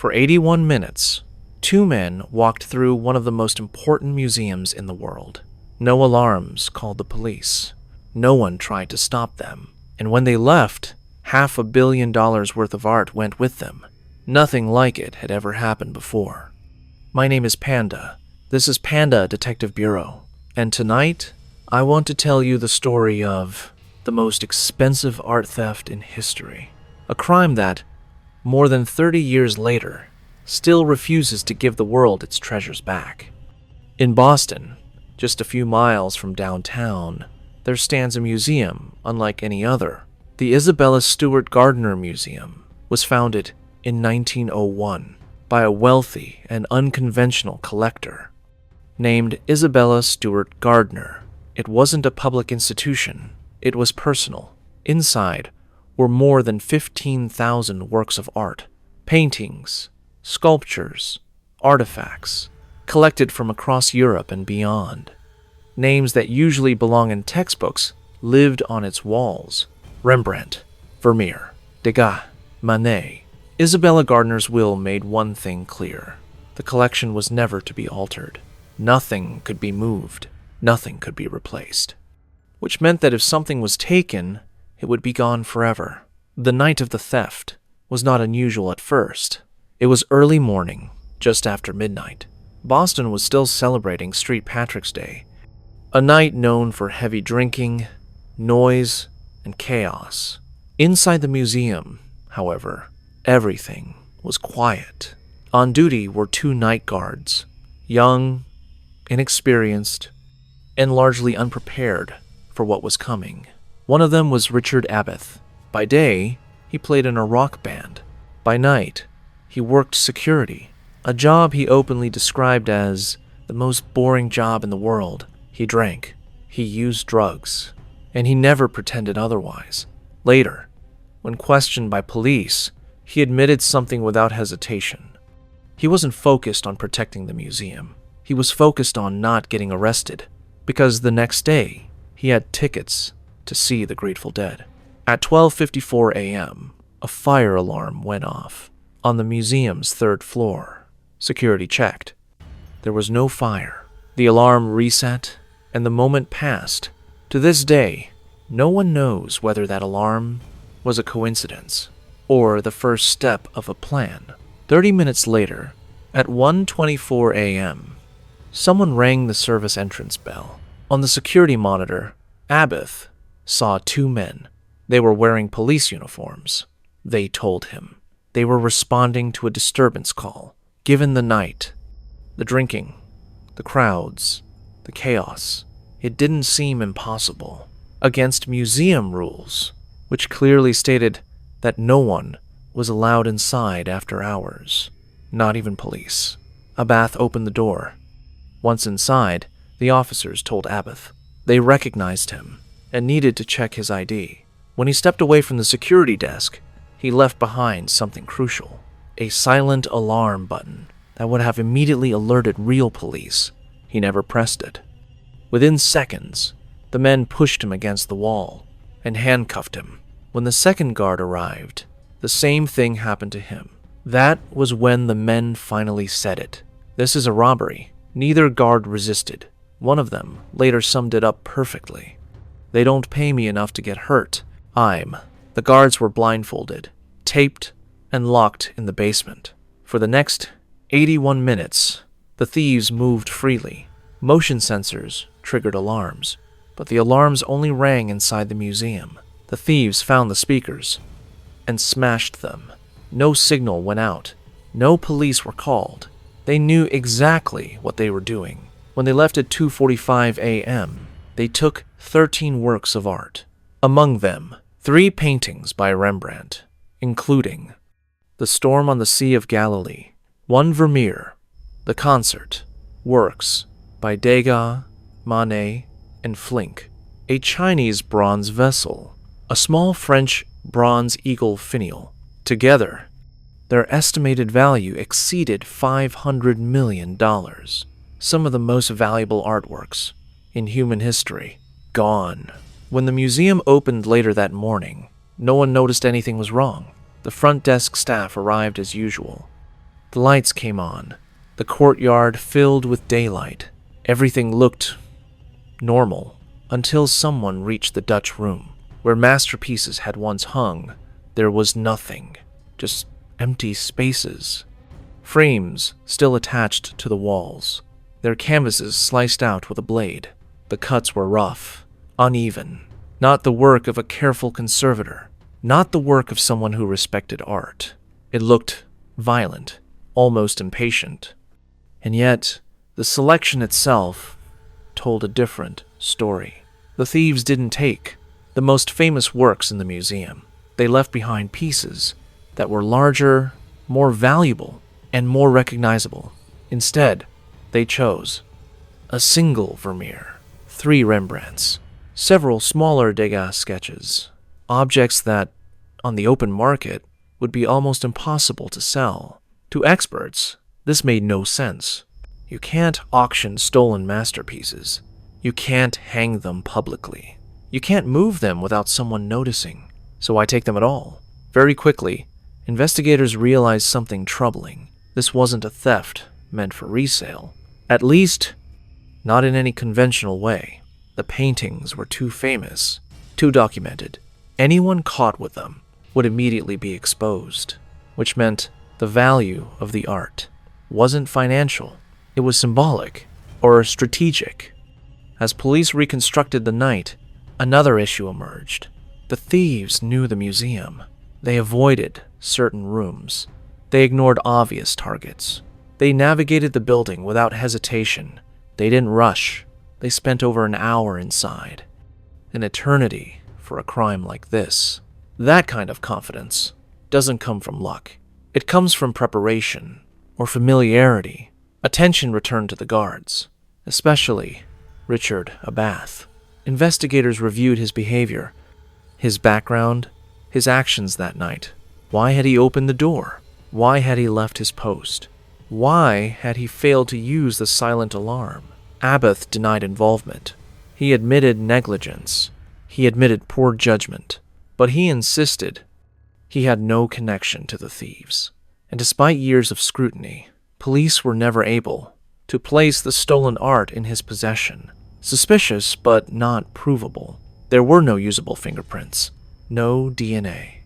For 81 minutes, two men walked through one of the most important museums in the world. No alarms called the police. No one tried to stop them. And when they left, $500 million worth of art went with them. Nothing like it had ever happened before. My name is Panda. This is Panda Detective Bureau. And tonight, I want to tell you the story of the most expensive art theft in history. A crime that, more than 30 years later, still refuses to give the world its treasures back. In Boston, just a few miles from downtown, there stands a museum unlike any other. The Isabella Stewart Gardner Museum was founded in 1901 by a wealthy and unconventional collector named Isabella Stewart Gardner. It wasn't a public institution, it was personal. Inside were more than 15,000 works of art, paintings, sculptures, artifacts, collected from across Europe and beyond. Names that usually belong in textbooks lived on its walls. Rembrandt, Vermeer, Degas, Manet. Isabella Gardner's will made one thing clear. The collection was never to be altered. Nothing could be moved. Nothing could be replaced. Which meant that if something was taken, it would be gone forever. The night of the theft was not unusual at first. It was early morning, just after midnight. Boston was still celebrating St. Patrick's Day, a night known for heavy drinking, noise, and chaos. Inside the museum, however, everything was quiet. On duty were two night guards, young, inexperienced, and largely unprepared for what was coming. One of them was Richard Abbott. By day, he played in a rock band. By night, he worked security, a job he openly described as the most boring job in the world. He drank, he used drugs, and he never pretended otherwise. Later, when questioned by police, he admitted something without hesitation. He wasn't focused on protecting the museum. He was focused on not getting arrested, because the next day, he had tickets to see the Grateful Dead. At 12:54 a.m., a fire alarm went off on the museum's third floor. Security checked. There was no fire. The alarm reset, and the moment passed. To this day, no one knows whether that alarm was a coincidence or the first step of a plan. 30 minutes later, at 1:24 a.m., someone rang the service entrance bell. On the security monitor, Abbott saw two men. They were wearing police uniforms. They told him they were responding to a disturbance call. Given the night, the drinking, the crowds, the chaos, it didn't seem impossible. Against museum rules, which clearly stated that no one was allowed inside after hours, not even police. Abbott opened the door. Once inside, the officers told Abbott they recognized him and needed to check his ID. When he stepped away from the security desk, he left behind something crucial, a silent alarm button that would have immediately alerted real police. He never pressed it. Within seconds, the men pushed him against the wall and handcuffed him. When the second guard arrived, the same thing happened to him. That was when the men finally said it. "This is a robbery." Neither guard resisted. One of them later summed it up perfectly. "They don't pay me enough to get hurt. The guards were blindfolded, taped, and locked in the basement. For the next 81 minutes, the thieves moved freely. Motion sensors triggered alarms, but the alarms only rang inside the museum. The thieves found the speakers and smashed them. No signal went out. No police were called. They knew exactly what they were doing. When they left at 2:45 a.m., they took 13 works of art. Among them, 3 paintings by Rembrandt, including The Storm on the Sea of Galilee, 1 Vermeer, The Concert, works by Degas, Manet, and Flink, a Chinese bronze vessel, a small French bronze eagle finial. Together, their estimated value exceeded $500 million. Some of the most valuable artworks in human history, gone. When the museum opened later that morning, no one noticed anything was wrong. The front desk staff arrived as usual. The lights came on, the courtyard filled with daylight. Everything looked normal until someone reached the Dutch room, where masterpieces had once hung. There was nothing, just empty spaces. Frames still attached to the walls, their canvases sliced out with a blade. The cuts were rough, uneven, not the work of a careful conservator, not the work of someone who respected art. It looked violent, almost impatient. And yet, the selection itself told a different story. The thieves didn't take the most famous works in the museum. They left behind pieces that were larger, more valuable, and more recognizable. Instead, they chose a single Vermeer, 3 Rembrandts, several smaller Degas sketches, objects that, on the open market, would be almost impossible to sell. To experts, this made no sense. You can't auction stolen masterpieces. You can't hang them publicly. You can't move them without someone noticing. So why take them at all? Very quickly, investigators realized something troubling. This wasn't a theft meant for resale. At least, not in any conventional way. The paintings were too famous, too documented. Anyone caught with them would immediately be exposed, which meant the value of the art wasn't financial. It was symbolic or strategic. As police reconstructed the night, another issue emerged. The thieves knew the museum. They avoided certain rooms. They ignored obvious targets. They navigated the building without hesitation. They didn't rush. They spent over an hour inside. An eternity for a crime like this. That kind of confidence doesn't come from luck. It comes from preparation or familiarity. Attention returned to the guards, especially Richard Abath. Investigators reviewed his behavior, his background, his actions that night. Why had he opened the door? Why had he left his post? Why had he failed to use the silent alarm? Abath denied involvement. He admitted negligence. He admitted poor judgment. But he insisted he had no connection to the thieves. And despite years of scrutiny, police were never able to place the stolen art in his possession. Suspicious, but not provable. There were no usable fingerprints, no DNA.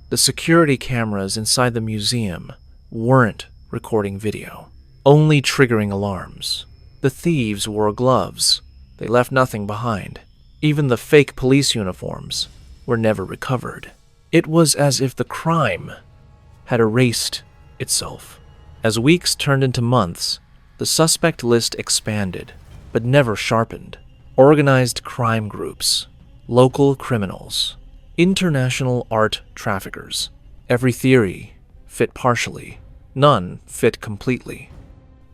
The security cameras inside the museum weren't recording video, only triggering alarms. The thieves wore gloves. They left nothing behind. Even the fake police uniforms were never recovered. It was as if the crime had erased itself. As weeks turned into months, the suspect list expanded, but never sharpened. Organized crime groups, local criminals, international art traffickers. Every theory fit partially, none fit completely.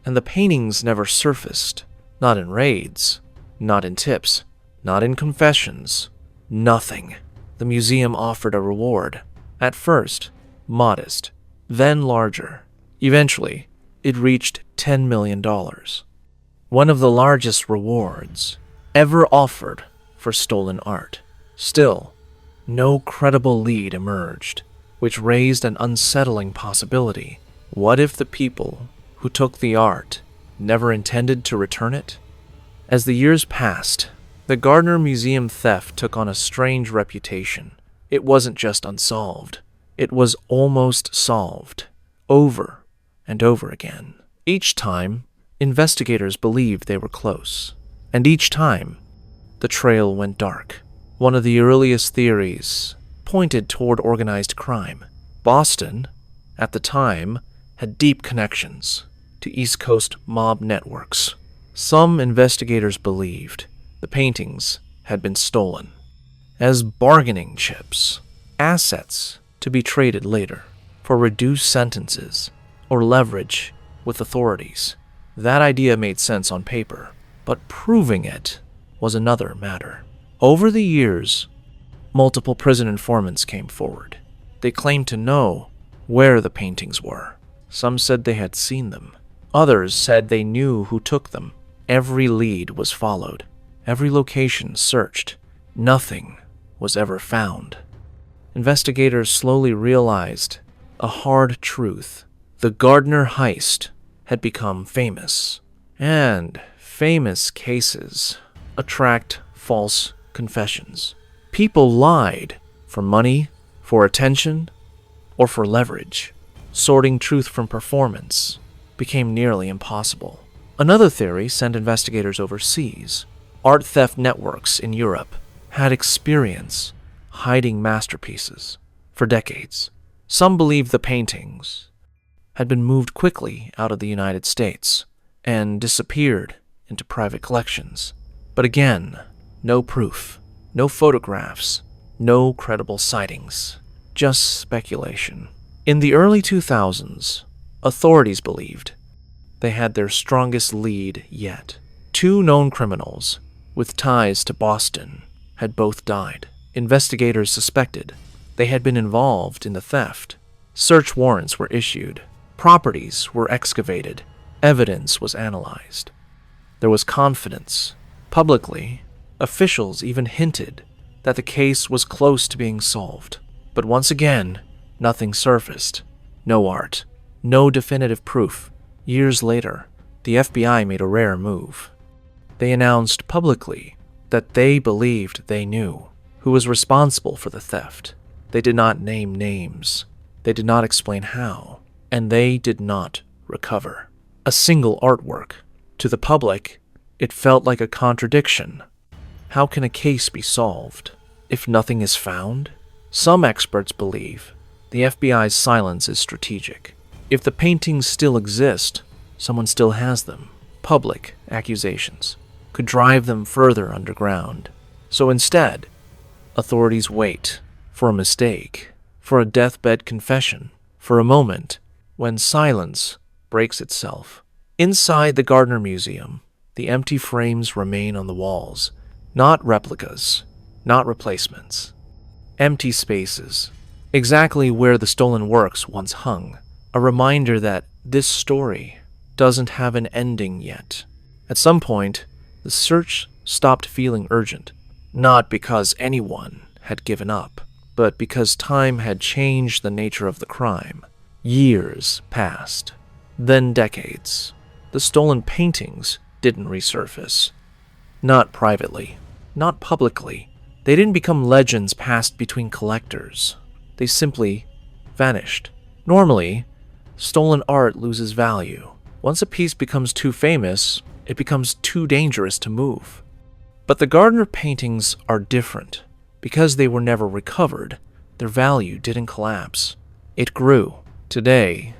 And the paintings never surfaced, not in raids, not in tips, not in confessions, nothing. The museum offered a reward, at first modest, then larger. Eventually, it reached $10 million. One of the largest rewards ever offered for stolen art. Still, no credible lead emerged, which raised an unsettling possibility. What if the people who took the art never intended to return it? As the years passed, the Gardner Museum theft took on a strange reputation. It wasn't just unsolved. It was almost solved, over and over again. Each time, investigators believed they were close. And each time, the trail went dark. One of the earliest theories pointed toward organized crime. Boston, at the time, had deep connections to East Coast mob networks. Some investigators believed the paintings had been stolen as bargaining chips, assets to be traded later for reduced sentences or leverage with authorities. That idea made sense on paper, but proving it was another matter. Over the years, multiple prison informants came forward. They claimed to know where the paintings were. Some said they had seen them. Others said they knew who took them. Every lead was followed. Every location searched. Nothing was ever found. Investigators slowly realized a hard truth. The Gardner heist had become famous, and famous cases attract false confessions. People lied for money, for attention, or for leverage. Sorting truth from performance became nearly impossible. Another theory sent investigators overseas. Art theft networks in Europe had experience hiding masterpieces for decades. Some believed the paintings had been moved quickly out of the United States and disappeared into private collections. But again, no proof, no photographs, no credible sightings, just speculation. In the early 2000s, authorities believed they had their strongest lead yet. 2 known criminals with ties to Boston had both died. Investigators suspected they had been involved in the theft. Search warrants were issued. Properties were excavated. Evidence was analyzed. There was confidence. Publicly, officials even hinted that the case was close to being solved. But once again, nothing surfaced. No art. No definitive proof. Years later, the FBI made a rare move. They announced publicly that they believed they knew who was responsible for the theft. They did not name names. They did not explain how. And they did not recover a single artwork. To the public, it felt like a contradiction. How can a case be solved if nothing is found? Some experts believe the FBI's silence is strategic. If the paintings still exist, someone still has them. Public accusations could drive them further underground. So instead, authorities wait for a mistake, for a deathbed confession, for a moment when silence breaks itself. Inside the Gardner Museum, the empty frames remain on the walls. Not replicas, not replacements. Empty spaces, exactly where the stolen works once hung. A reminder that this story doesn't have an ending yet. At some point, the search stopped feeling urgent, not because anyone had given up, but because time had changed the nature of the crime. Years passed, then decades. The stolen paintings didn't resurface. Not privately, not publicly. They didn't become legends passed between collectors. They simply vanished. Normally, stolen art loses value. Once a piece becomes too famous, it becomes too dangerous to move. But the Gardner paintings are different. Because they were never recovered, their value didn't collapse. It grew. Today,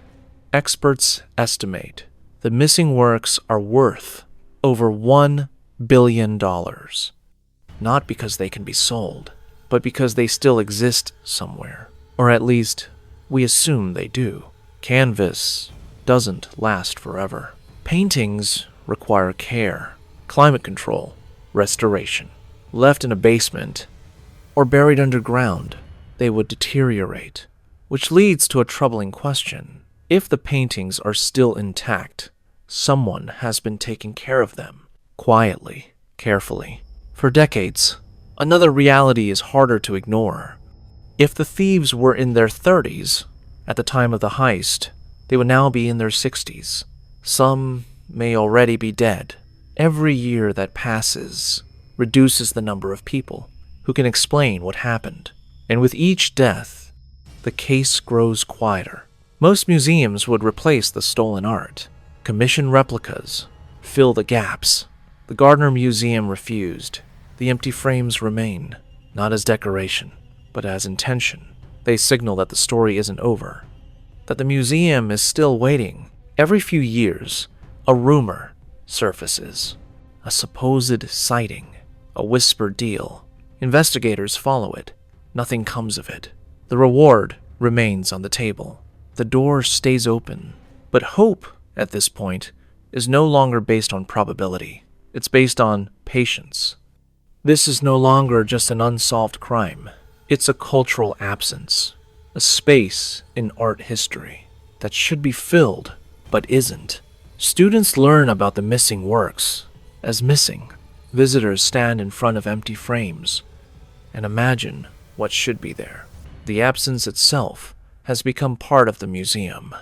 experts estimate the missing works are worth over $1 billion. Not because they can be sold, but because they still exist somewhere. Or at least, we assume they do. Canvas doesn't last forever. Paintings require care, climate control, restoration. Left in a basement or buried underground, they would deteriorate. Which leads to a troubling question. If the paintings are still intact, someone has been taking care of them, quietly, carefully, for decades. Another reality is harder to ignore. If the thieves were in their 30s at the time of the heist, they would now be in their 60s. Some may already be dead. Every year that passes reduces the number of people who can explain what happened. And with each death, the case grows quieter. Most museums would replace the stolen art. Commission replicas fill the gaps. The Gardner Museum refused. The empty frames remain, not as decoration, but as intention. They signal that the story isn't over, that the museum is still waiting. Every few years, a rumor surfaces, a supposed sighting, a whispered deal. Investigators follow it. Nothing comes of it. The reward remains on the table. The door stays open. But hope, at this point, is no longer based on probability. It's based on patience. This is no longer just an unsolved crime. It's a cultural absence, a space in art history that should be filled, but isn't. Students learn about the missing works as missing. Visitors stand in front of empty frames and imagine what should be there. The absence itself has become part of the museum.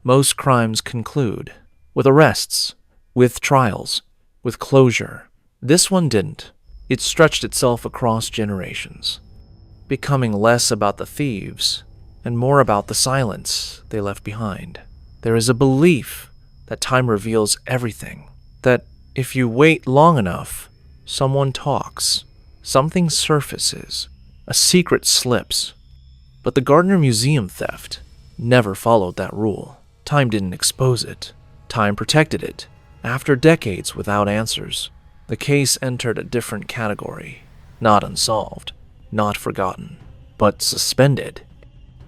Most crimes conclude with arrests, with trials, with closure. This one didn't. It stretched itself across generations, becoming less about the thieves and more about the silence they left behind. There is a belief that time reveals everything, that if you wait long enough, someone talks, something surfaces, a secret slips. But the Gardner Museum theft never followed that rule. Time didn't expose it. Time protected it. After decades without answers, the case entered a different category. Not unsolved, not forgotten, but suspended.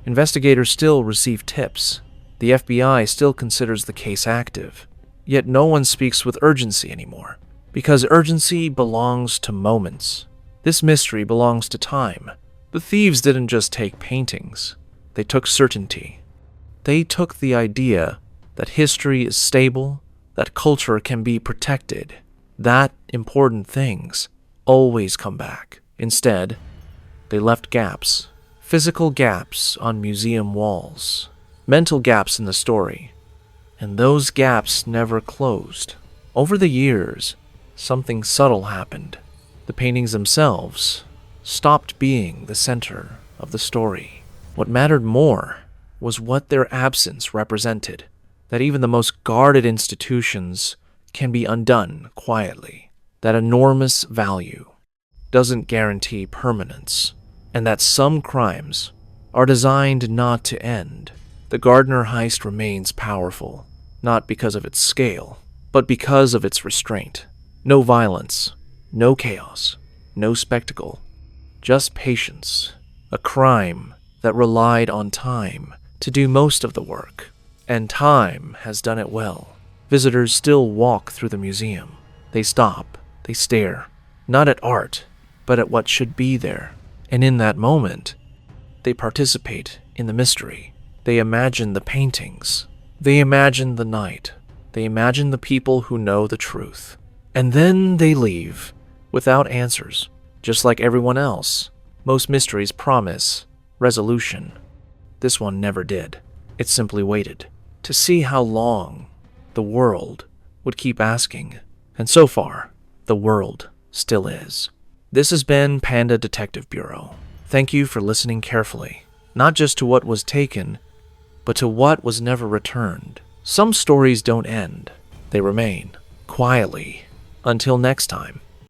Investigators still receive tips. The FBI still considers the case active. Yet no one speaks with urgency anymore, because urgency belongs to moments. This mystery belongs to time. The thieves didn't just take paintings. They took certainty. They took the idea that history is stable, that culture can be protected, that important things always come back. Instead, they left gaps, physical gaps on museum walls, mental gaps in the story, and those gaps never closed. Over the years, something subtle happened. The paintings themselves stopped being the center of the story. What mattered more was what their absence represented, that even the most guarded institutions can be undone quietly, that enormous value doesn't guarantee permanence, and that some crimes are designed not to end. The Gardner heist remains powerful, not because of its scale, but because of its restraint. No violence, no chaos, no spectacle, just patience. A crime that relied on time to do most of the work, and time has done it well. Visitors still walk through the museum. They stop, they stare, not at art, but at what should be there. And in that moment, they participate in the mystery. They imagine the paintings. They imagine the night. They imagine the people who know the truth. And then they leave, without answers, just like everyone else. Most mysteries promise resolution. This one never did. It simply waited to see how long the world would keep asking. And so far, the world still is. This has been Panda Detective Bureau. Thank you for listening carefully, not just to what was taken, but to what was never returned. Some stories don't end. They remain, quietly. Until next time.